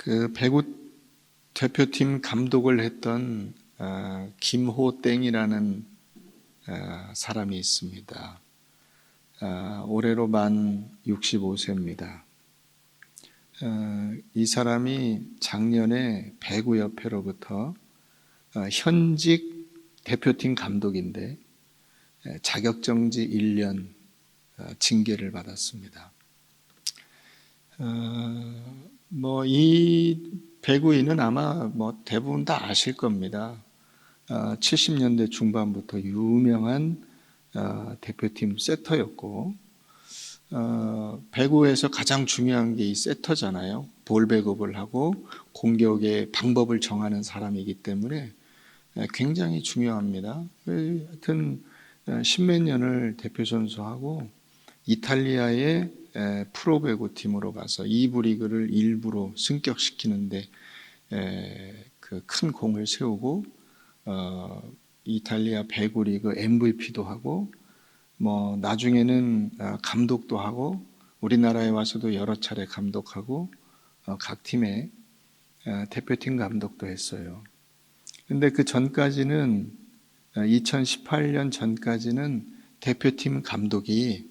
그 배구 대표팀 감독을 했던 김호땡이라는 사람이 있습니다. 올해로 만 65세입니다. 이 사람이 작년에 배구협회로부터 현직 대표팀 감독인데 자격정지 1년 징계를 받았습니다. 이 배구인은 아마 대부분 다 아실 겁니다. 70년대 중반부터 유명한 대표팀 세터였고, 배구에서 가장 중요한 게 이 세터잖아요. 볼백업을 하고 공격의 방법을 정하는 사람이기 때문에 굉장히 중요합니다. 하여튼 십몇 년을 대표 선수하고 이탈리아의 프로배구 팀으로 가서 2부 리그를 일부로 승격시키는데 그 큰 공을 세우고 이탈리아 배구 리그 MVP도 하고 나중에는 감독도 하고 우리나라에 와서도 여러 차례 감독하고 각 팀의 대표팀 감독도 했어요. 근데 그 전까지는 2018년 전까지는 대표팀 감독이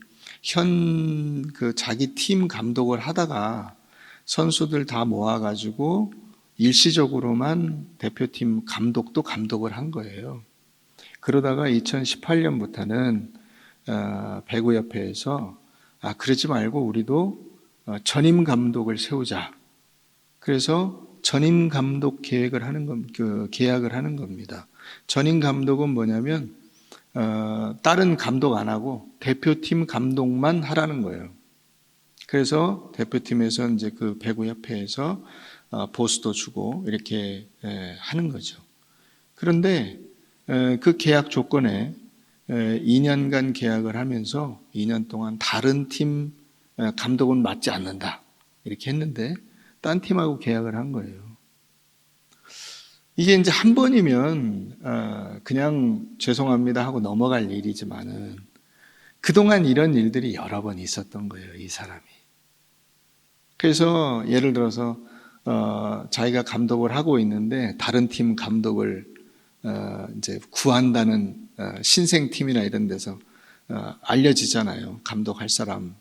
자기 팀 감독을 하다가 선수들 다 모아가지고 일시적으로만 대표팀 감독도 감독을 한 거예요. 그러다가 2018년부터는 배구협회에서 그러지 말고 우리도 전임 감독을 세우자. 그래서 전임 감독 계약을 하는 겁니다. 전임 감독은 뭐냐면 다른 감독 안 하고 대표팀 감독만 하라는 거예요. 그래서 대표팀에서 이제 그 배구협회에서 보수도 주고 이렇게 하는 거죠. 그런데 그 계약 조건에 2년간 계약을 하면서 2년 동안 다른 팀 감독은 맡지 않는다 이렇게 했는데 딴 팀하고 계약을 한 거예요. 이게 이제 한 번이면 그냥 죄송합니다 하고 넘어갈 일이지만은 그동안 이런 일들이 여러 번 있었던 거예요, 이 사람이. 그래서 예를 들어서 자기가 감독을 하고 있는데 다른 팀 감독을 이제 구한다는 신생팀이나 이런 데서 알려지잖아요. 감독할 사람.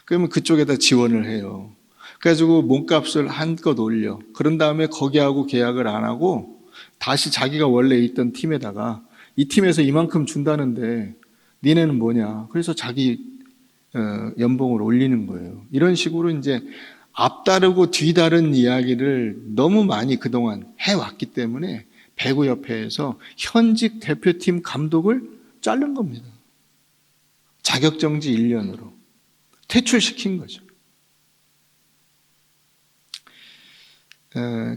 그러면 그쪽에다 지원을 해요. 그래가지고 몸값을 한껏 올려. 그런 다음에 거기하고 계약을 안 하고 다시 자기가 원래 있던 팀에다가 이 팀에서 이만큼 준다는데 니네는 뭐냐. 그래서 자기 연봉을 올리는 거예요. 이런 식으로 이제 앞다르고 뒤다른 이야기를 너무 많이 그동안 해왔기 때문에 배구협회에서 현직 대표팀 감독을 자른 겁니다. 자격정지 1년으로 퇴출시킨 거죠.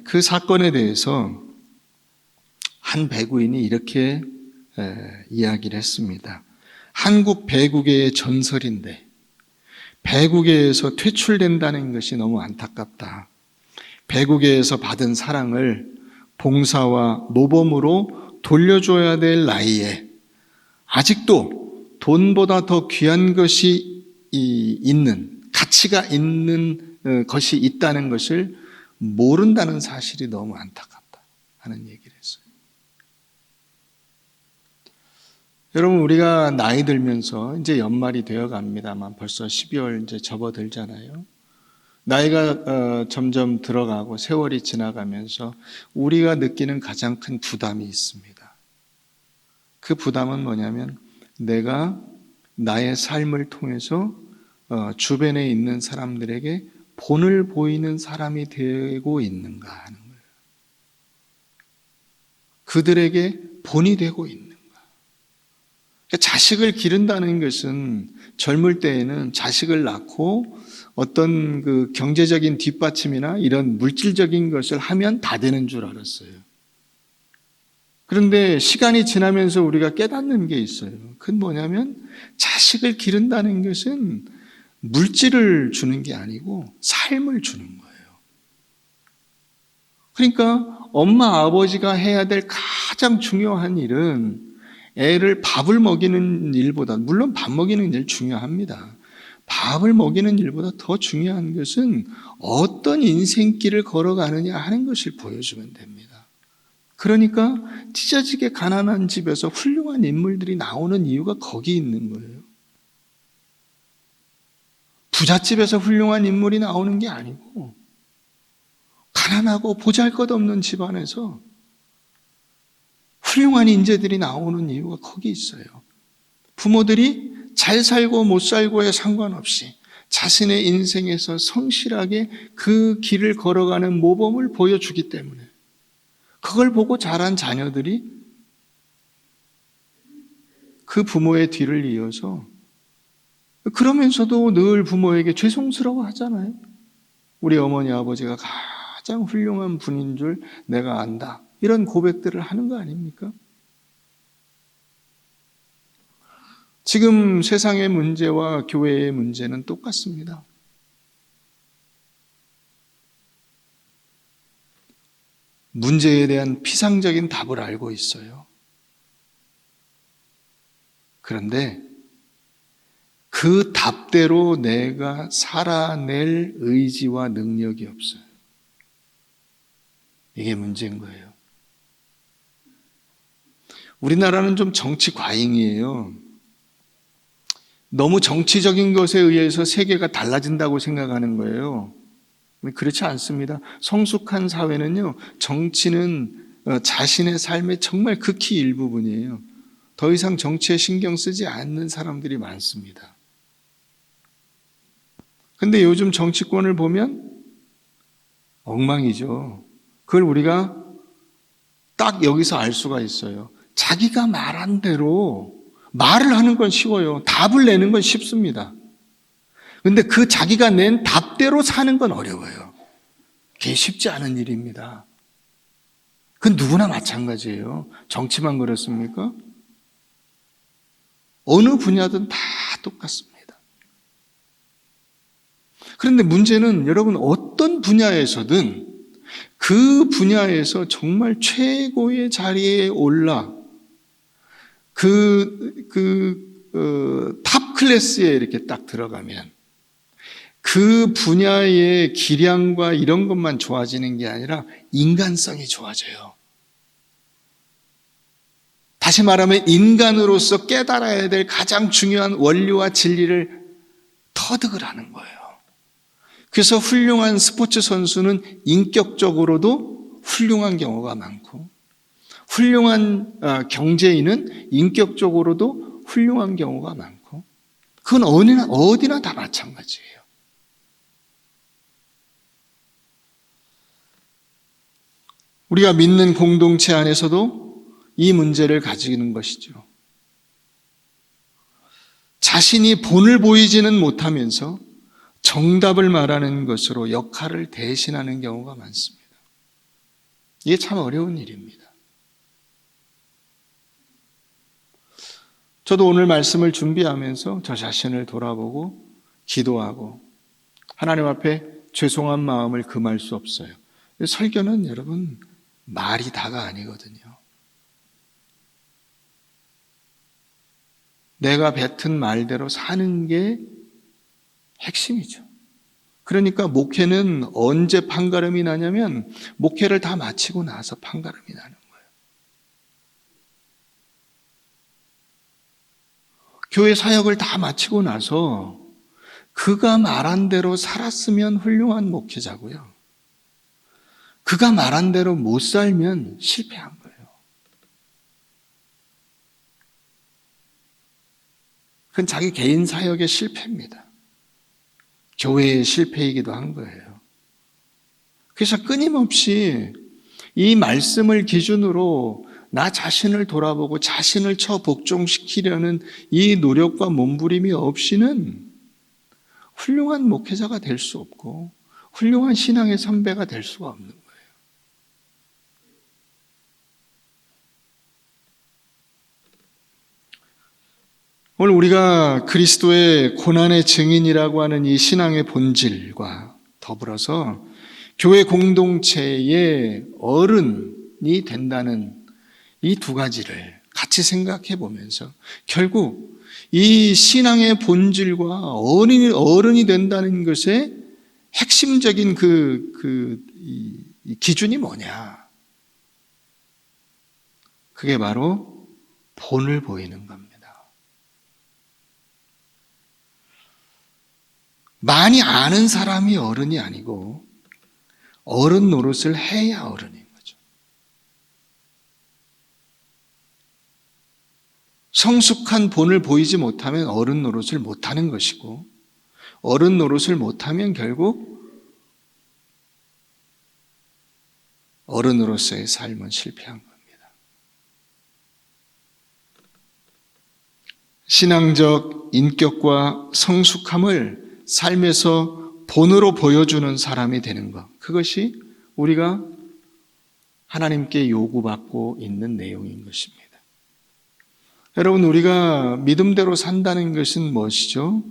그 사건에 대해서 한 배구인이 이렇게 이야기를 했습니다. 한국 배구계의 전설인데 배구계에서 퇴출된다는 것이 너무 안타깝다. 배구계에서 받은 사랑을 봉사와 모범으로 돌려줘야 될 나이에 아직도 돈보다 더 귀한 것이 가치가 있는 것이 있다는 것을 모른다는 사실이 너무 안타깝다 하는 얘기를 했어요. 여러분, 우리가 나이 들면서 이제 연말이 되어 갑니다만 벌써 12월 이제 접어들잖아요. 나이가 점점 들어가고 세월이 지나가면서 우리가 느끼는 가장 큰 부담이 있습니다. 그 부담은 뭐냐면 내가 나의 삶을 통해서 주변에 있는 사람들에게 본을 보이는 사람이 되고 있는가 하는 거예요. 그들에게 본이 되고 있는가. 자식을 기른다는 것은 젊을 때에는 자식을 낳고 어떤 그 경제적인 뒷받침이나 이런 물질적인 것을 하면 다 되는 줄 알았어요. 그런데 시간이 지나면서 우리가 깨닫는 게 있어요. 그건 뭐냐면 자식을 기른다는 것은 물질을 주는 게 아니고 삶을 주는 거예요. 그러니까 엄마 아버지가 해야 될 가장 중요한 일은 애를 밥을 먹이는 일보다, 물론 밥 먹이는 일 중요합니다. 밥을 먹이는 일보다 더 중요한 것은 어떤 인생길을 걸어가느냐 하는 것을 보여주면 됩니다. 그러니까 찢어지게 가난한 집에서 훌륭한 인물들이 나오는 이유가 거기 있는 거예요. 부잣집에서 훌륭한 인물이 나오는 게 아니고 가난하고 보잘것없는 집안에서 훌륭한 인재들이 나오는 이유가 거기 있어요. 부모들이 잘 살고 못 살고에 상관없이 자신의 인생에서 성실하게 그 길을 걸어가는 모범을 보여주기 때문에 그걸 보고 자란 자녀들이 그 부모의 뒤를 이어서 그러면서도 늘 부모에게 죄송스러워 하잖아요. 우리 어머니 아버지가 가장 훌륭한 분인 줄 내가 안다. 이런 고백들을 하는 거 아닙니까? 지금 세상의 문제와 교회의 문제는 똑같습니다. 문제에 대한 피상적인 답을 알고 있어요. 그런데 그 답대로 내가 살아낼 의지와 능력이 없어요. 이게 문제인 거예요. 우리나라는 좀 정치 과잉이에요. 너무 정치적인 것에 의해서 세계가 달라진다고 생각하는 거예요. 그렇지 않습니다. 성숙한 사회는요, 정치는 자신의 삶의 정말 극히 일부분이에요. 더 이상 정치에 신경 쓰지 않는 사람들이 많습니다. 근데 요즘 정치권을 보면 엉망이죠. 그걸 우리가 딱 여기서 알 수가 있어요. 자기가 말한 대로 말을 하는 건 쉬워요. 답을 내는 건 쉽습니다. 근데 그 자기가 낸 답대로 사는 건 어려워요. 그게 쉽지 않은 일입니다. 그건 누구나 마찬가지예요. 정치만 그렇습니까? 어느 분야든 다 똑같습니다. 그런데 문제는 여러분 어떤 분야에서든 그 분야에서 정말 최고의 자리에 올라 탑 클래스에 이렇게 딱 들어가면 그 분야의 기량과 이런 것만 좋아지는 게 아니라 인간성이 좋아져요. 다시 말하면 인간으로서 깨달아야 될 가장 중요한 원리와 진리를 터득을 하는 거예요. 그래서 훌륭한 스포츠 선수는 인격적으로도 훌륭한 경우가 많고 훌륭한 경제인은 인격적으로도 훌륭한 경우가 많고 그건 어디나 다 마찬가지예요. 우리가 믿는 공동체 안에서도 이 문제를 가지는 것이죠. 자신이 본을 보이지는 못하면서 정답을 말하는 것으로 역할을 대신하는 경우가 많습니다. 이게 참 어려운 일입니다. 저도 오늘 말씀을 준비하면서 저 자신을 돌아보고 기도하고 하나님 앞에 죄송한 마음을 금할 수 없어요. 설교는 여러분 말이 다가 아니거든요. 내가 뱉은 말대로 사는 게 핵심이죠. 그러니까 목회는 언제 판가름이 나냐면 목회를 다 마치고 나서 판가름이 나는 거예요. 교회 사역을 다 마치고 나서 그가 말한 대로 살았으면 훌륭한 목회자고요. 그가 말한 대로 못 살면 실패한 거예요. 그건 자기 개인 사역의 실패입니다. 교회의 실패이기도 한 거예요. 그래서 끊임없이 이 말씀을 기준으로 나 자신을 돌아보고 자신을 복종시키려는 이 노력과 몸부림이 없이는 훌륭한 목회자가 될 수 없고 훌륭한 신앙의 선배가 될 수가 없는 거예요. 오늘 우리가 그리스도의 고난의 증인이라고 하는 이 신앙의 본질과 더불어서 교회 공동체의 어른이 된다는 이 두 가지를 같이 생각해 보면서 결국 이 신앙의 본질과 어른이 된다는 것의 핵심적인 이 기준이 뭐냐? 그게 바로 본을 보이는 겁니다. 많이 아는 사람이 어른이 아니고 어른 노릇을 해야 어른인 거죠. 성숙한 본을 보이지 못하면 어른 노릇을 못하는 것이고, 어른 노릇을 못하면 결국 어른으로서의 삶은 실패한 겁니다. 신앙적 인격과 성숙함을 삶에서 본으로 보여주는 사람이 되는 것, 그것이 우리가 하나님께 요구받고 있는 내용인 것입니다. 여러분, 우리가 믿음대로 산다는 것은 무엇이죠?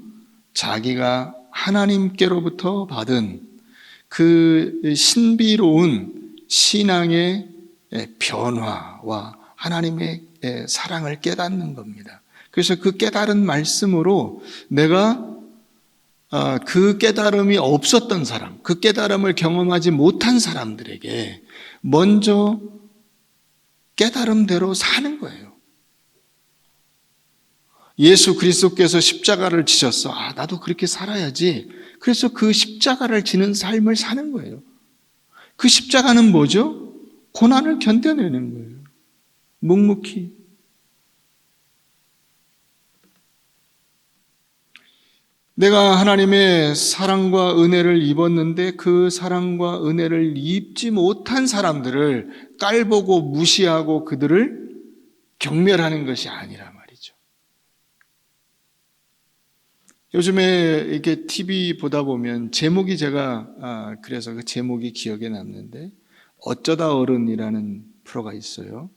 자기가 하나님께로부터 받은 그 신비로운 신앙의 변화와 하나님의 사랑을 깨닫는 겁니다. 그래서 그 깨달은 말씀으로 내가 그 깨달음이 없었던 사람, 그 깨달음을 경험하지 못한 사람들에게 먼저 깨달음대로 사는 거예요. 예수 그리스도께서 십자가를 지셨어. 나도 그렇게 살아야지. 그래서 그 십자가를 지는 삶을 사는 거예요. 그 십자가는 뭐죠? 고난을 견뎌내는 거예요. 묵묵히. 내가 하나님의 사랑과 은혜를 입었는데 그 사랑과 은혜를 입지 못한 사람들을 깔보고 무시하고 그들을 경멸하는 것이 아니라 말이죠. 요즘에 이렇게 TV 보다 보면 제목이 제가 그래서 그 제목이 기억에 남는데, 어쩌다 어른이라는 프로가 있어요.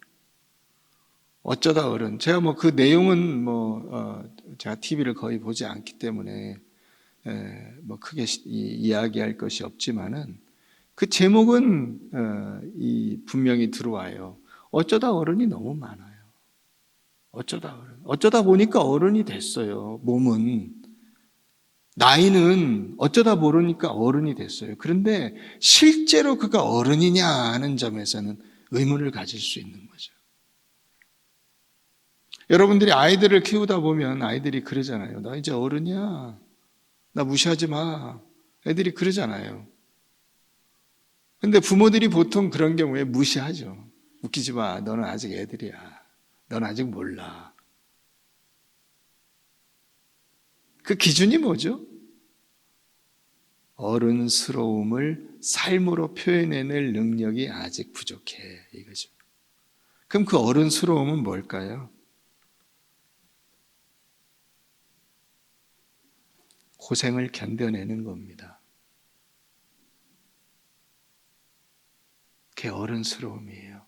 어쩌다 어른. 제가 그 내용은 제가 TV를 거의 보지 않기 때문에 크게 이야기할 것이 없지만은 그 제목은 분명히 들어와요. 어쩌다 어른이 너무 많아요. 어쩌다 어른. 어쩌다 보니까 어른이 됐어요. 몸은. 나이는 어쩌다 모르니까 어른이 됐어요. 그런데 실제로 그가 어른이냐 하는 점에서는 의문을 가질 수 있는 거죠. 여러분들이 아이들을 키우다 보면 아이들이 그러잖아요. 나 이제 어른이야. 나 무시하지 마. 애들이 그러잖아요. 근데 부모들이 보통 그런 경우에 무시하죠. 웃기지 마. 너는 아직 애들이야. 너는 아직 몰라. 그 기준이 뭐죠? 어른스러움을 삶으로 표현해낼 능력이 아직 부족해. 이거죠. 그럼 그 어른스러움은 뭘까요? 고생을 견뎌내는 겁니다. 그게 어른스러움이에요.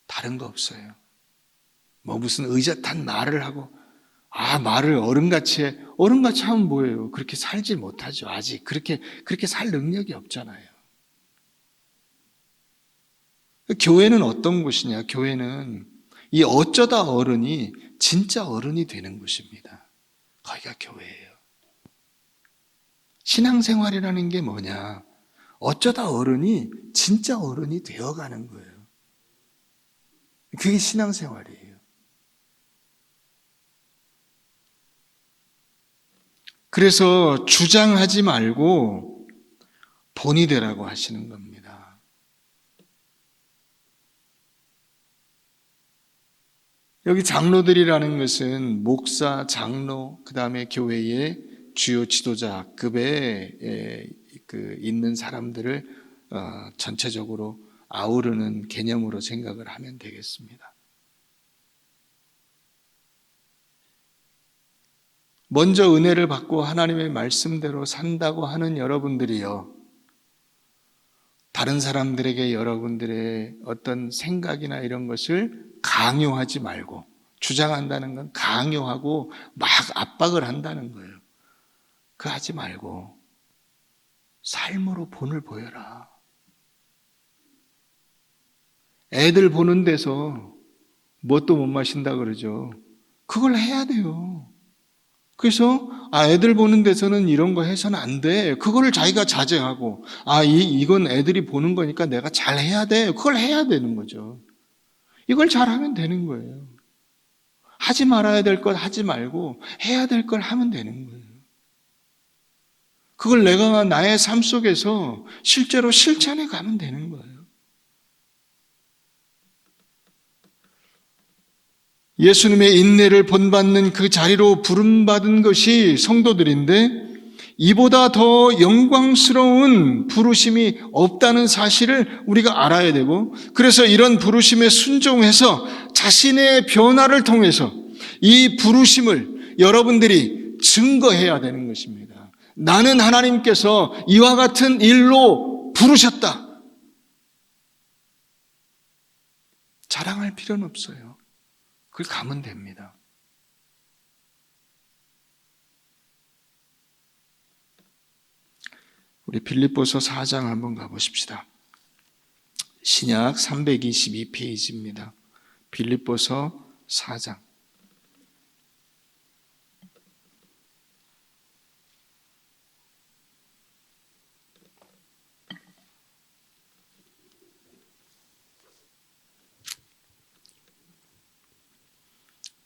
다른 거 없어요. 무슨 의젓한 말을 하고, 말을 어른같이 하면 뭐예요? 그렇게 살지 못하죠. 아직 그렇게 살 능력이 없잖아요. 교회는 어떤 곳이냐? 교회는 이 어쩌다 어른이 진짜 어른이 되는 곳입니다. 거기가 교회예요. 신앙생활이라는 게 뭐냐? 어쩌다 어른이 진짜 어른이 되어가는 거예요. 그게 신앙생활이에요. 그래서 주장하지 말고 본이 되라고 하시는 겁니다. 여기 장로들이라는 것은 목사, 장로, 그 다음에 교회의 주요 지도자급에 있는 사람들을 전체적으로 아우르는 개념으로 생각을 하면 되겠습니다. 먼저 은혜를 받고 하나님의 말씀대로 산다고 하는 여러분들이요, 다른 사람들에게 여러분들의 어떤 생각이나 이런 것을 강요하지 말고, 주장한다는 건 강요하고 막 압박을 한다는 거예요. 그거 하지 말고 삶으로 본을 보여라. 애들 보는 데서 뭣도 못 마신다 그러죠. 그걸 해야 돼요. 그래서 애들 보는 데서는 이런 거 해서는 안 돼. 그거를 자기가 자제하고 이건 애들이 보는 거니까 내가 잘 해야 돼. 그걸 해야 되는 거죠. 이걸 잘하면 되는 거예요. 하지 말아야 될 것 하지 말고 해야 될 걸 하면 되는 거예요. 그걸 내가 나의 삶 속에서 실제로 실천해 가면 되는 거예요. 예수님의 인내를 본받는 그 자리로 부름받은 것이 성도들인데 이보다 더 영광스러운 부르심이 없다는 사실을 우리가 알아야 되고, 그래서 이런 부르심에 순종해서 자신의 변화를 통해서 이 부르심을 여러분들이 증거해야 되는 것입니다. 나는 하나님께서 이와 같은 일로 부르셨다. 자랑할 필요는 없어요. 그걸 가면 됩니다. 우리 빌립보서 4장 한번 가보십시다. 신약 322페이지입니다. 빌립보서 4장.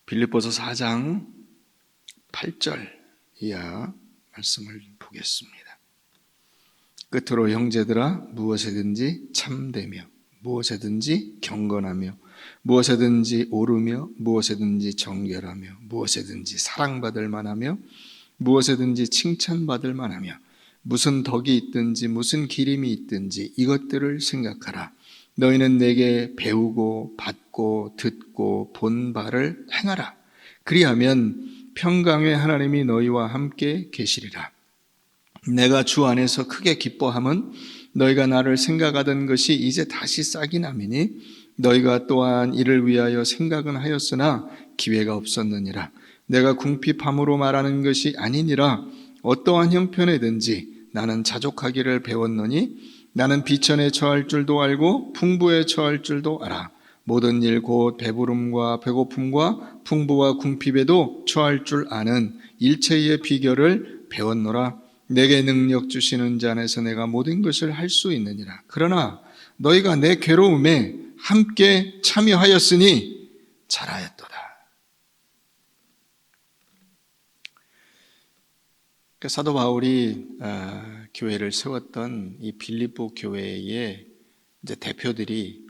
빌립보서 4장 8절 이하 말씀을 보겠습니다. 끝으로 형제들아 무엇이든지 참되며 무엇이든지 경건하며 무엇이든지 옳으며 무엇이든지 정결하며 무엇이든지 사랑받을 만하며 무엇이든지 칭찬받을 만하며 무슨 덕이 있든지 무슨 기림이 있든지 이것들을 생각하라. 너희는 내게 배우고 받고 듣고 본 바를 행하라. 그리하면 평강의 하나님이 너희와 함께 계시리라. 내가 주 안에서 크게 기뻐함은 너희가 나를 생각하던 것이 이제 다시 싹이 나미니 너희가 또한 이를 위하여 생각은 하였으나 기회가 없었느니라. 내가 궁핍함으로 말하는 것이 아니니라. 어떠한 형편에든지 나는 자족하기를 배웠노니 나는 비천에 처할 줄도 알고 풍부에 처할 줄도 알아. 모든 일 곧 배부름과 배고픔과 풍부와 궁핍에도 처할 줄 아는 일체의 비결을 배웠노라. 내게 능력 주시는 자 안에서 내가 모든 것을 할 수 있느니라. 그러나 너희가 내 괴로움에 함께 참여하였으니 잘하였도다. 사도 바울이 교회를 세웠던 이 빌립보 교회의 이제 대표들이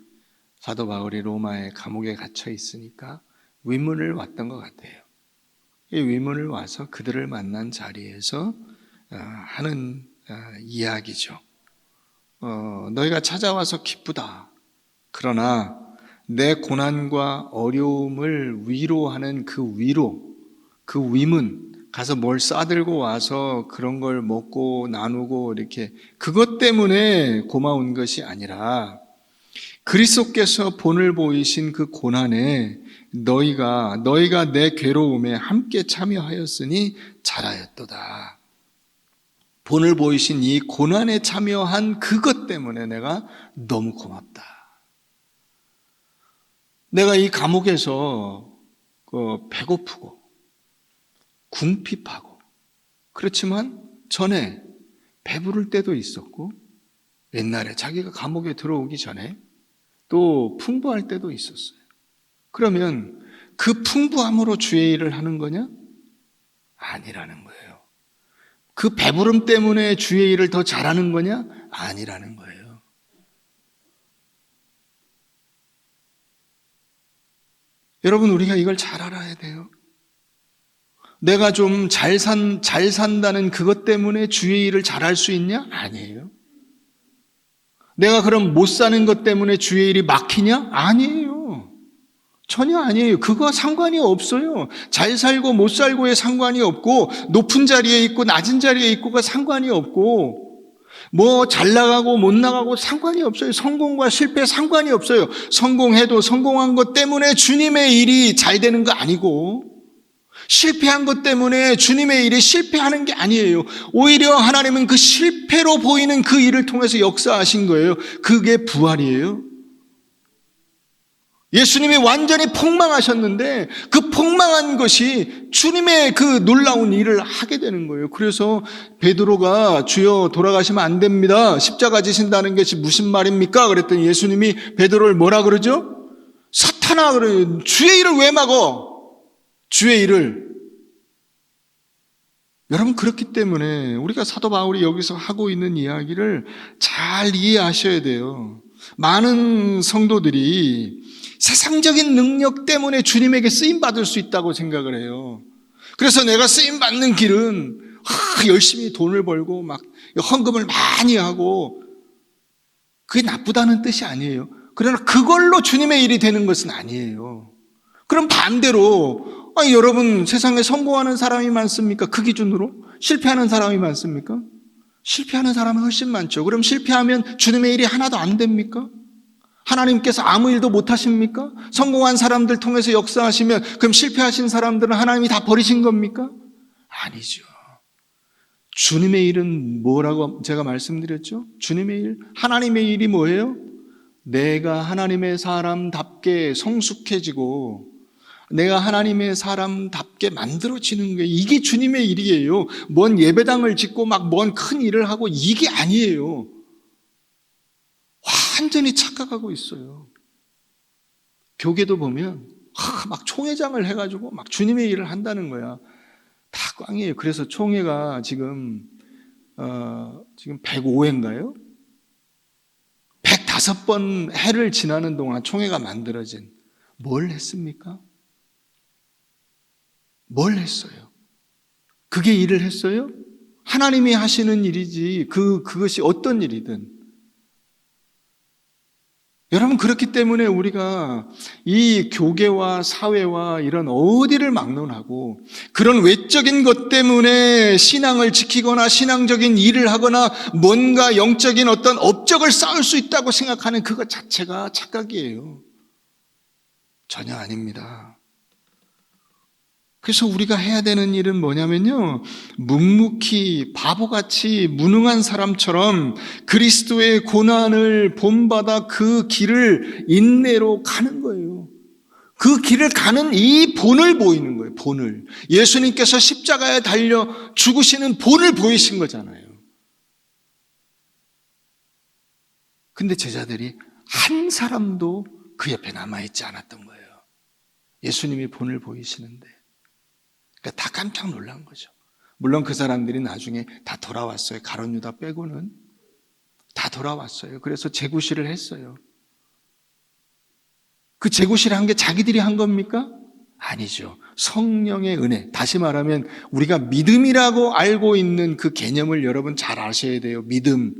사도 바울이 로마의 감옥에 갇혀 있으니까 위문을 왔던 것 같아요. 이 위문을 와서 그들을 만난 자리에서 하는 이야기죠. 너희가 찾아와서 기쁘다. 그러나 내 고난과 어려움을 위로하는 그 위로, 그 위문, 가서 뭘 싸들고 와서 그런 걸 먹고 나누고 이렇게 그것 때문에 고마운 것이 아니라 그리스도께서 본을 보이신 그 고난에 너희가 내 괴로움에 함께 참여하였으니 잘하였도다. 본을 보이신 이 고난에 참여한 그것 때문에 내가 너무 고맙다. 내가 이 감옥에서 배고프고 궁핍하고 그렇지만 전에 배부를 때도 있었고 옛날에 자기가 감옥에 들어오기 전에 또 풍부할 때도 있었어요. 그러면 그 풍부함으로 주의 일을 하는 거냐? 아니라는 거예요. 그 배부름 때문에 주의 일을 더 잘하는 거냐? 아니라는 거예요. 여러분, 우리가 이걸 잘 알아야 돼요. 내가 좀 잘 산다는 그것 때문에 주의 일을 잘할 수 있냐? 아니에요. 내가 그럼 못 사는 것 때문에 주의 일이 막히냐? 아니에요. 전혀 아니에요. 그거 상관이 없어요. 잘 살고 못 살고에 상관이 없고 높은 자리에 있고 낮은 자리에 있고가 상관이 없고 뭐 잘 나가고 못 나가고 상관이 없어요. 성공과 실패 상관이 없어요. 성공해도 성공한 것 때문에 주님의 일이 잘 되는 거 아니고 실패한 것 때문에 주님의 일이 실패하는 게 아니에요. 오히려 하나님은 그 실패로 보이는 그 일을 통해서 역사하신 거예요. 그게 부활이에요. 예수님이 완전히 폭망하셨는데 그 폭망한 것이 주님의 그 놀라운 일을 하게 되는 거예요. 그래서 베드로가 주여 돌아가시면 안 됩니다. 십자가 지신다는 것이 무슨 말입니까? 그랬더니 예수님이 베드로를 뭐라 그러죠? 사탄아, 그래. 주의 일을 왜 막어? 주의 일을. 여러분, 그렇기 때문에 우리가 사도 바울이 여기서 하고 있는 이야기를 잘 이해하셔야 돼요. 많은 성도들이 세상적인 능력 때문에 주님에게 쓰임받을 수 있다고 생각을 해요. 그래서 내가 쓰임받는 길은 열심히 돈을 벌고 막 헌금을 많이 하고, 그게 나쁘다는 뜻이 아니에요. 그러나 그걸로 주님의 일이 되는 것은 아니에요. 그럼 반대로 여러분, 세상에 성공하는 사람이 많습니까? 그 기준으로? 실패하는 사람이 많습니까? 실패하는 사람이 훨씬 많죠. 그럼 실패하면 주님의 일이 하나도 안 됩니까? 하나님께서 아무 일도 못 하십니까? 성공한 사람들 통해서 역사하시면 그럼 실패하신 사람들은 하나님이 다 버리신 겁니까? 아니죠. 주님의 일은 뭐라고 제가 말씀드렸죠? 주님의 일, 하나님의 일이 뭐예요? 내가 하나님의 사람답게 성숙해지고 내가 하나님의 사람답게 만들어지는 게, 이게 주님의 일이에요. 뭔 예배당을 짓고 막 뭔 큰 일을 하고 이게 아니에요. 완전히 착각하고 있어요. 교계도 보면 막 총회장을 해가지고 막 주님의 일을 한다는 거야. 다 꽝이에요. 그래서 총회가 지금 105회인가요? 105번 해를 지나는 동안 총회가 만들어진, 뭘 했습니까? 뭘 했어요? 그게 일을 했어요? 하나님이 하시는 일이지 그것이 어떤 일이든. 여러분, 그렇기 때문에 우리가 이 교계와 사회와 이런 어디를 막론하고 그런 외적인 것 때문에 신앙을 지키거나 신앙적인 일을 하거나 뭔가 영적인 어떤 업적을 쌓을 수 있다고 생각하는 그것 자체가 착각이에요. 전혀 아닙니다. 그래서 우리가 해야 되는 일은 뭐냐면요, 묵묵히 바보같이 무능한 사람처럼 그리스도의 고난을 본받아 그 길을 인내로 가는 거예요. 그 길을 가는 이 본을 보이는 거예요. 본을. 예수님께서 십자가에 달려 죽으시는 본을 보이신 거잖아요. 근데 제자들이 한 사람도 그 옆에 남아있지 않았던 거예요. 예수님이 본을 보이시는데. 그러니까 다 깜짝 놀란 거죠. 물론 그 사람들이 나중에 다 돌아왔어요. 가룟 유다 빼고는 다 돌아왔어요. 그래서 재구실을 했어요. 그 재구실을 한 게 자기들이 한 겁니까? 아니죠. 성령의 은혜. 다시 말하면 우리가 믿음이라고 알고 있는 그 개념을 여러분 잘 아셔야 돼요. 믿음.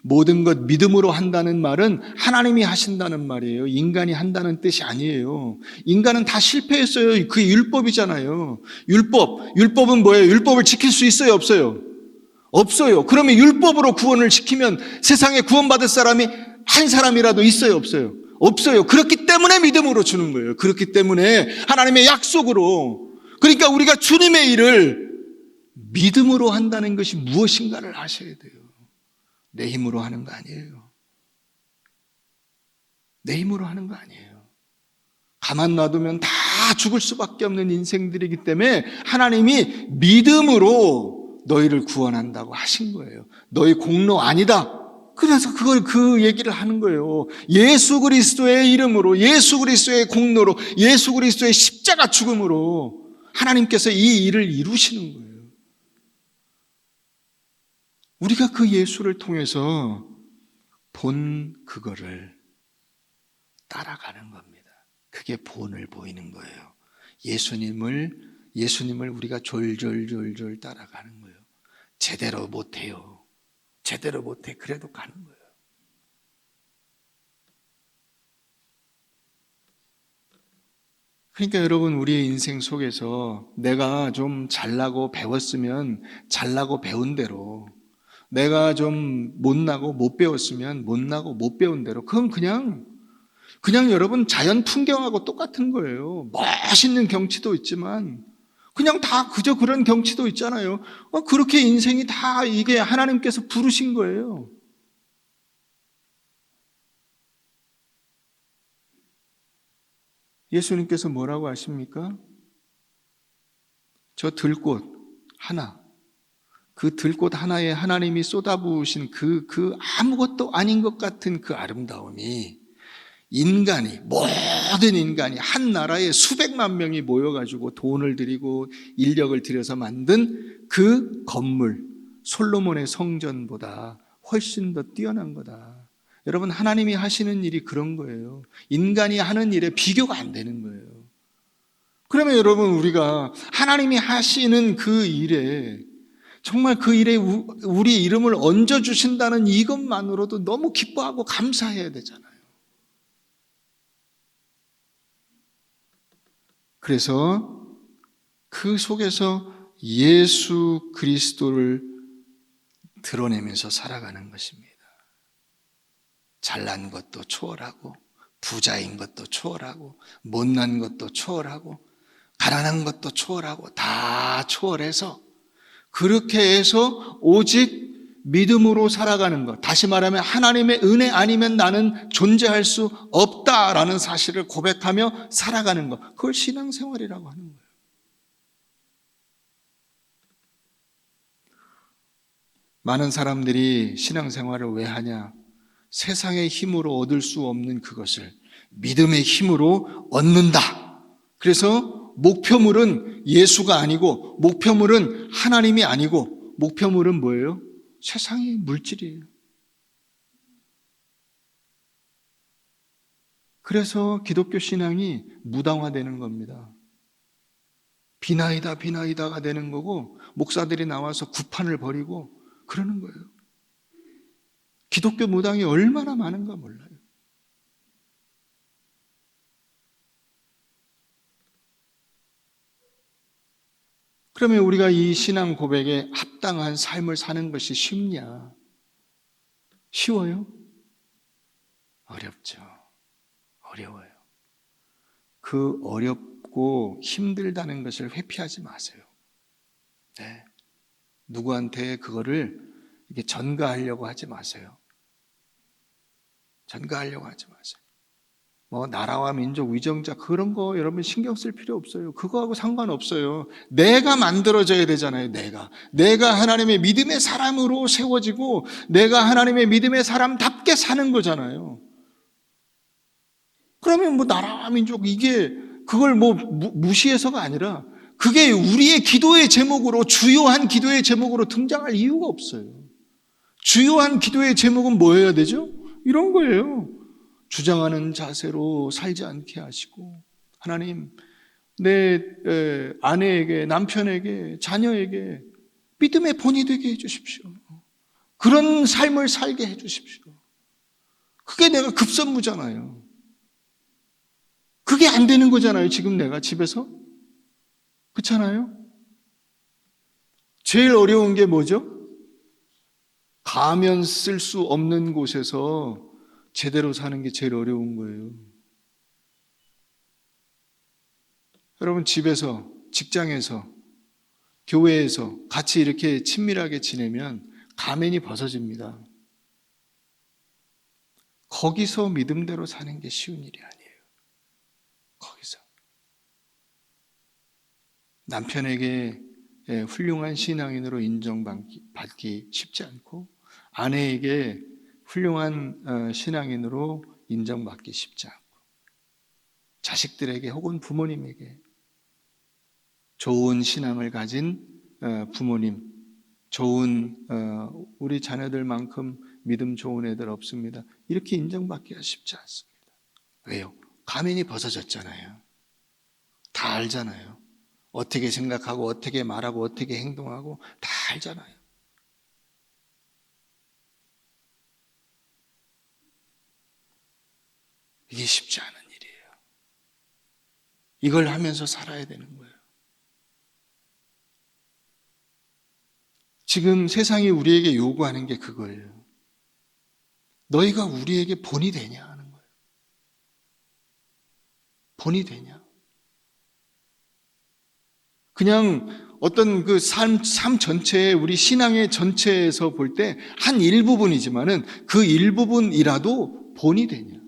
모든 것 믿음으로 한다는 말은 하나님이 하신다는 말이에요. 인간이 한다는 뜻이 아니에요. 인간은 다 실패했어요. 그게 율법이잖아요. 율법은 뭐예요? 율법을 지킬 수 있어요? 없어요? 없어요. 그러면 율법으로 구원을 지키면 세상에 구원받을 사람이 한 사람이라도 있어요? 없어요? 없어요. 그렇기 때문에 믿음으로 주는 거예요. 그렇기 때문에 하나님의 약속으로, 그러니까 우리가 주님의 일을 믿음으로 한다는 것이 무엇인가를 아셔야 돼요. 내 힘으로 하는 거 아니에요. 내 힘으로 하는 거 아니에요. 가만 놔두면 다 죽을 수밖에 없는 인생들이기 때문에 하나님이 믿음으로 너희를 구원한다고 하신 거예요. 너희 공로 아니다. 그래서 그 얘기를 하는 거예요. 예수 그리스도의 이름으로, 예수 그리스도의 공로로, 예수 그리스도의 십자가 죽음으로 하나님께서 이 일을 이루시는 거예요. 우리가 그 예수를 통해서 본 그거를 따라가는 겁니다. 그게 본을 보이는 거예요. 예수님을 우리가 졸졸졸졸 따라가는 거예요. 제대로 못해요. 제대로 못해. 그래도 가는 거예요. 그러니까 여러분, 우리의 인생 속에서 내가 좀 잘나고 배웠으면 잘나고 배운 대로, 내가 좀 못나고 못 배웠으면 못나고 못 배운 대로, 그건 그냥 여러분 자연 풍경하고 똑같은 거예요. 멋있는 경치도 있지만 그냥 다 그저 그런 경치도 있잖아요. 그렇게 인생이 다 이게 하나님께서 부르신 거예요. 예수님께서 뭐라고 하십니까? 저 들꽃 하나, 그 들꽃 하나에 하나님이 쏟아부으신 그 아무것도 아닌 것 같은 그 아름다움이 모든 인간이 한 나라에 수백만 명이 모여가지고 돈을 들이고 인력을 들여서 만든 그 건물, 솔로몬의 성전보다 훨씬 더 뛰어난 거다. 여러분, 하나님이 하시는 일이 그런 거예요. 인간이 하는 일에 비교가 안 되는 거예요. 그러면 여러분, 우리가 하나님이 하시는 그 일에, 정말 그 일에 우리 이름을 얹어주신다는 이것만으로도 너무 기뻐하고 감사해야 되잖아요. 그래서 그 속에서 예수 그리스도를 드러내면서 살아가는 것입니다. 잘난 것도 초월하고, 부자인 것도 초월하고, 못난 것도 초월하고, 가난한 것도 초월하고, 다 초월해서 그렇게 해서 오직 믿음으로 살아가는 것, 다시 말하면 하나님의 은혜 아니면 나는 존재할 수 없다라는 사실을 고백하며 살아가는 것, 그걸 신앙생활이라고 하는 거예요. 많은 사람들이 신앙생활을 왜 하냐? 세상의 힘으로 얻을 수 없는 그것을 믿음의 힘으로 얻는다. 그래서 목표물은 예수가 아니고, 목표물은 하나님이 아니고, 목표물은 뭐예요? 세상의 물질이에요. 그래서 기독교 신앙이 무당화되는 겁니다. 비나이다가 되는 거고, 목사들이 나와서 구판을 벌이고 그러는 거예요. 기독교 무당이 얼마나 많은가 몰라요. 그러면 우리가 이 신앙 고백에 합당한 삶을 사는 것이 쉽냐? 쉬워요? 어렵죠. 어려워요. 그 어렵고 힘들다는 것을 회피하지 마세요. 네. 누구한테 그거를 이렇게 전가하려고 하지 마세요. 전가하려고 하지 마세요. 나라와 민족 위정자 그런 거 여러분 신경 쓸 필요 없어요. 그거하고 상관없어요. 내가 만들어져야 되잖아요. 내가 하나님의 믿음의 사람으로 세워지고 내가 하나님의 믿음의 사람답게 사는 거잖아요. 그러면 나라와 민족 그걸 무시해서가 아니라 그게 우리의 기도의 제목으로, 주요한 기도의 제목으로 등장할 이유가 없어요. 주요한 기도의 제목은 뭐여야 되죠? 이런 거예요. 주장하는 자세로 살지 않게 하시고, 하나님, 내 아내에게, 남편에게, 자녀에게 믿음의 본이 되게 해주십시오. 그런 삶을 살게 해주십시오. 그게 내가 급선무잖아요. 그게 안 되는 거잖아요. 지금 내가 집에서. 그렇잖아요? 제일 어려운 게 뭐죠? 가면 쓸 수 없는 곳에서 제대로 사는 게 제일 어려운 거예요. 여러분, 집에서, 직장에서, 교회에서 같이 이렇게 친밀하게 지내면 가면이 벗어집니다. 거기서 믿음대로 사는 게 쉬운 일이 아니에요. 거기서. 남편에게 훌륭한 신앙인으로 인정받기 쉽지 않고, 아내에게 훌륭한 신앙인으로 인정받기 쉽지 않고, 자식들에게 혹은 부모님에게 좋은 신앙을 가진 부모님, 좋은 우리 자녀들만큼 믿음 좋은 애들 없습니다. 이렇게 인정받기가 쉽지 않습니다. 왜요? 가면이 벗어졌잖아요. 다 알잖아요. 어떻게 생각하고 어떻게 말하고 어떻게 행동하고 다 알잖아요. 이게 쉽지 않은 일이에요. 이걸 하면서 살아야 되는 거예요. 지금 세상이 우리에게 요구하는 게 그거예요. 너희가 우리에게 본이 되냐 하는 거예요. 본이 되냐? 그냥 어떤 그 삶 전체에, 우리 신앙의 전체에서 볼 때 한 일부분이지만은 그 일부분이라도 본이 되냐?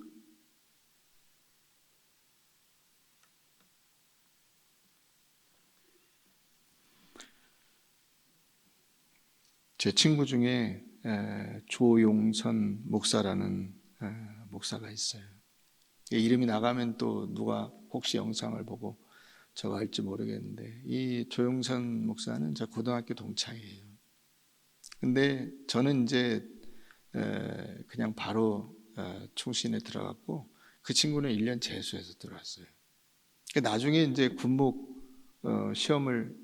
제 친구 중에 조용선 목사라는 목사가 있어요. 이름이 나가면 또 누가 혹시 영상을 보고 저거 할지 모르겠는데, 이 조용선 목사는 저 고등학교 동창이에요. 근데 저는 이제 그냥 바로 총신에 들어갔고, 그 친구는 1년 재수해서 들어왔어요. 나중에 이제 군목 시험을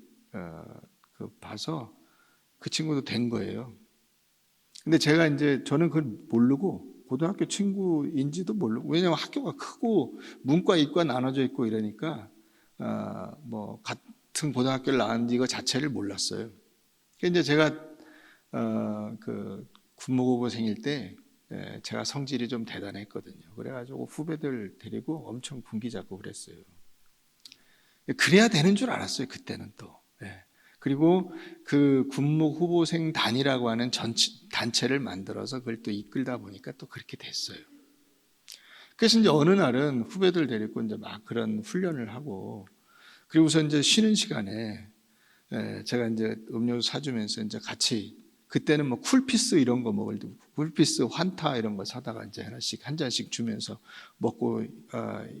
봐서 그 친구도 된 거예요. 근데 제가 이제 저는 그걸 모르고, 고등학교 친구인지도 모르고, 왜냐하면 학교가 크고 문과 이과 나눠져 있고 이러니까 뭐 같은 고등학교를 나왔는지 이거 자체를 몰랐어요. 이제 제가 그 군무고고생일 때 제가 성질이 좀 대단했거든요. 그래가지고 후배들 데리고 엄청 분기 잡고 그랬어요. 그래야 되는 줄 알았어요, 그때는 또. 그리고 그 군목 후보생 단이라고 하는 단체를 만들어서 그걸 또 이끌다 보니까 또 그렇게 됐어요. 그래서 이제 어느 날은 후배들 데리고 이제 막 그런 훈련을 하고, 그리고서 이제 쉬는 시간에 제가 이제 음료수 사주면서 이제 같이, 그때는 뭐 쿨피스 이런 거 먹을 때 쿨피스 환타 이런 거 사다가 이제 하나씩 한 잔씩 주면서 먹고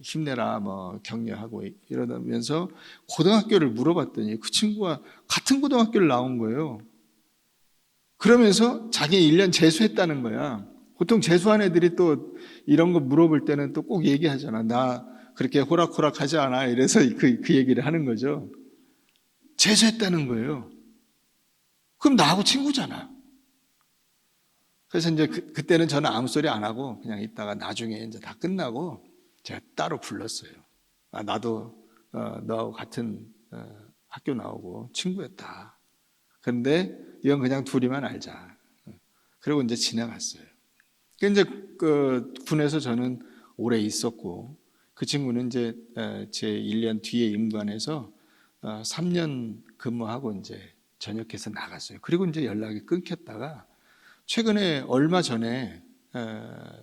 힘내라 뭐 격려하고 이러면서 고등학교를 물어봤더니 그 친구가 같은 고등학교를 나온 거예요. 그러면서 자기 1년 재수했다는 거야. 보통 재수한 애들이 또 이런 거 물어볼 때는 또 꼭 얘기하잖아. 나 그렇게 호락호락하지 않아. 이래서 그 얘기를 하는 거죠. 재수했다는 거예요. 그럼 나하고 친구잖아. 그래서 이제 그때는 저는 아무 소리 안 하고 그냥 있다가 나중에 이제 다 끝나고 제가 따로 불렀어요. 나도 너하고 같은 학교 나오고 친구였다. 그런데 이건 그냥 둘이만 알자. 그리고 이제 지나갔어요. 이제 그 군에서 저는 오래 있었고, 그 친구는 이제 제 1년 뒤에 임관해서 3년 근무하고 이제 전역해서 나갔어요. 그리고 이제 연락이 끊겼다가 최근에 얼마 전에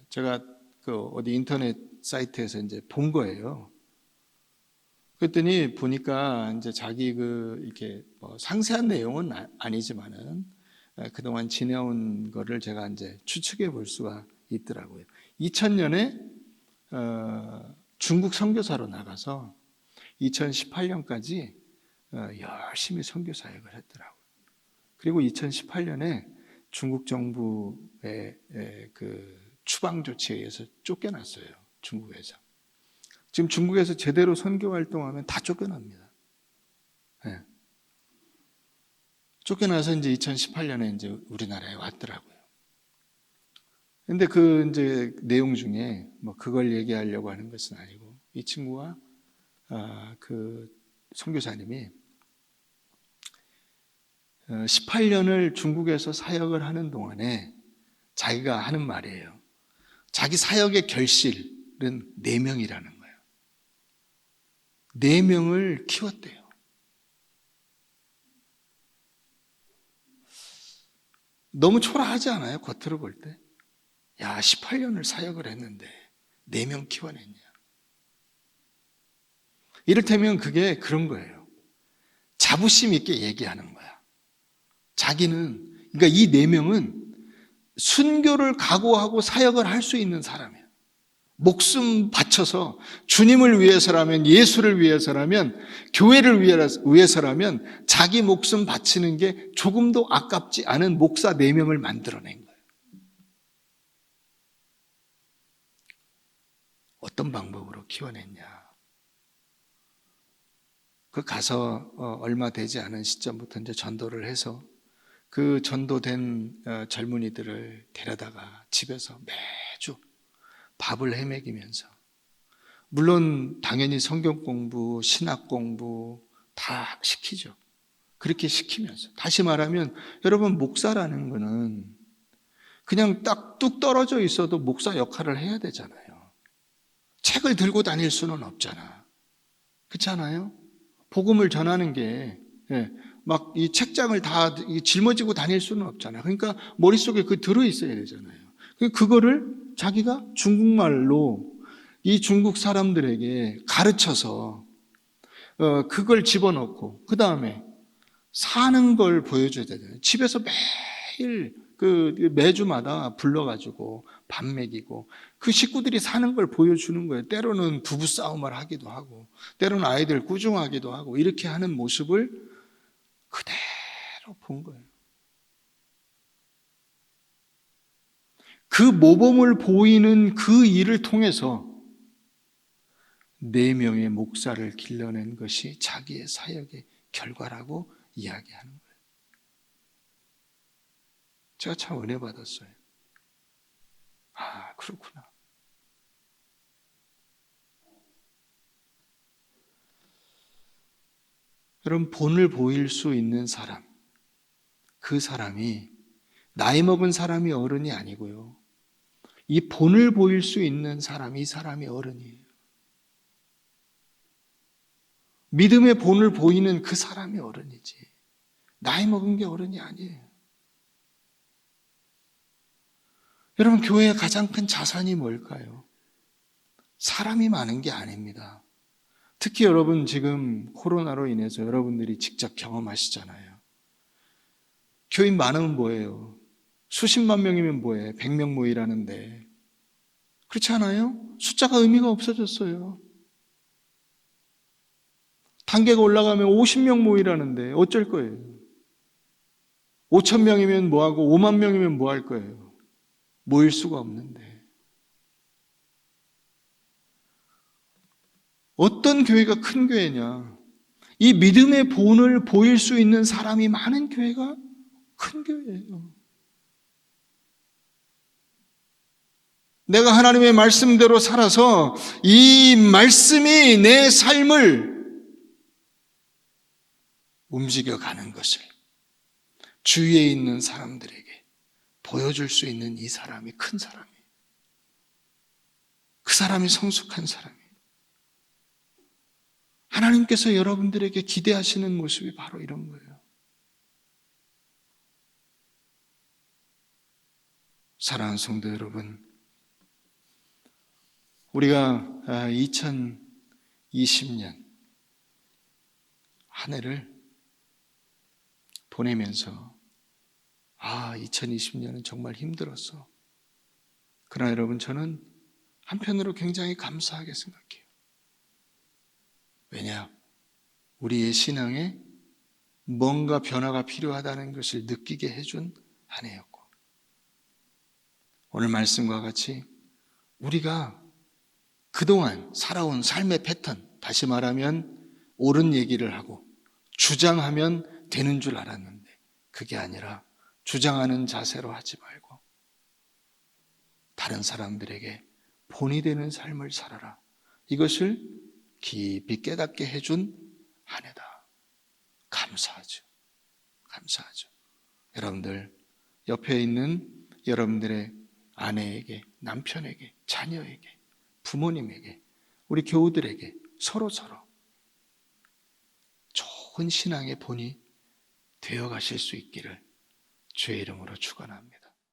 제가 그 어디 인터넷 사이트에서 이제 본 거예요. 그랬더니 보니까 이제 자기 그 이렇게 뭐 상세한 내용은 아니지만은 그동안 지내온 거를 제가 이제 추측해 볼 수가 있더라고요. 2000년에 중국 선교사로 나가서 2018년까지 열심히 선교 사역을 했더라고요. 그리고 2018년에 중국 정부의 그 추방 조치에 의해서 쫓겨났어요. 중국에서. 지금 중국에서 제대로 선교 활동하면 다 쫓겨납니다. 네. 쫓겨나서 이제 2018년에 이제 우리나라에 왔더라고요. 근데 그 이제 내용 중에 뭐 그걸 얘기하려고 하는 것은 아니고, 이 친구와 그 선교사님이 18년을 중국에서 사역을 하는 동안에 자기가 하는 말이에요. 자기 사역의 결실은 4명이라는 거예요. 4명을 키웠대요. 너무 초라하지 않아요? 겉으로 볼 때. 야, 18년을 사역을 했는데 4명 키워냈냐. 이를테면 그게 그런 거예요. 자부심 있게 얘기하는 거야. 자기는, 그러니까 이 4명은 순교를 각오하고 사역을 할 수 있는 사람이에요. 목숨 바쳐서 주님을 위해서라면, 예수를 위해서라면, 교회를 위해서라면 자기 목숨 바치는 게 조금도 아깝지 않은 목사 4명을 만들어낸 거예요. 어떤 방법으로 키워냈냐. 그 가서 얼마 되지 않은 시점부터 이제 전도를 해서 그 전도된 젊은이들을 데려다가 집에서 매주 밥을 헤매기면서, 물론 당연히 성경 공부, 신학 공부 다 시키죠. 그렇게 시키면서, 다시 말하면 여러분, 목사라는 거는 그냥 딱 뚝 떨어져 있어도 목사 역할을 해야 되잖아요. 책을 들고 다닐 수는 없잖아. 그렇지 않아요? 복음을 전하는 게 막 이 책장을 다 짊어지고 다닐 수는 없잖아요. 그러니까 머릿속에 그 들어있어야 되잖아요. 그거를 자기가 중국말로 이 중국 사람들에게 가르쳐서 그걸 집어넣고 그 다음에 사는 걸 보여줘야 되잖아요. 집에서 매일 매주마다 불러가지고 밥 먹이고 그 식구들이 사는 걸 보여주는 거예요. 때로는 부부싸움을 하기도 하고 때로는 아이들 꾸중하기도 하고 이렇게 하는 모습을 그대로 본 거예요. 그 모범을 보이는 그 일을 통해서 4명의 목사를 길러낸 것이 자기의 사역의 결과라고 이야기하는 거예요. 제가 참 은혜 받았어요. 아, 그렇구나. 여러분, 본을 보일 수 있는 사람, 그 사람이 나이 먹은 사람이 어른이 아니고요. 이 본을 보일 수 있는 사람, 이 사람이 어른이에요. 믿음의 본을 보이는 그 사람이 어른이지. 나이 먹은 게 어른이 아니에요. 여러분, 교회의 가장 큰 자산이 뭘까요? 사람이 많은 게 아닙니다. 특히 여러분 지금 코로나로 인해서 여러분들이 직접 경험하시잖아요. 교인 많으면 뭐예요? 수십만 명이면 뭐예요? 100명 모이라는데. 그렇지 않아요? 숫자가 의미가 없어졌어요. 단계가 올라가면 50명 모이라는데 어쩔 거예요? 5천 명이면 뭐하고 5만 명이면 뭐 할 거예요? 모일 수가 없는데. 어떤 교회가 큰 교회냐? 이 믿음의 본을 보일 수 있는 사람이 많은 교회가 큰 교회예요. 내가 하나님의 말씀대로 살아서 이 말씀이 내 삶을 움직여가는 것을 주위에 있는 사람들에게 보여줄 수 있는 이 사람이 큰 사람이에요. 그 사람이 성숙한 사람이에요. 하나님께서 여러분들에게 기대하시는 모습이 바로 이런 거예요. 사랑하는 성도 여러분, 우리가 2020년 한 해를 보내면서 2020년은 정말 힘들었어. 그러나 여러분, 저는 한편으로 굉장히 감사하게 생각해요. 왜냐? 우리의 신앙에 뭔가 변화가 필요하다는 것을 느끼게 해준 한 해였고, 오늘 말씀과 같이 우리가 그동안 살아온 삶의 패턴, 다시 말하면 옳은 얘기를 하고 주장하면 되는 줄 알았는데 그게 아니라 주장하는 자세로 하지 말고 다른 사람들에게 본이 되는 삶을 살아라. 이것을 깊이 깨닫게 해준 한 해다. 감사하죠. 감사하죠. 여러분들, 옆에 있는 여러분들의 아내에게, 남편에게, 자녀에게, 부모님에게, 우리 교우들에게 서로 좋은 신앙의 본이 되어 가실 수 있기를 주의 이름으로 축원합니다.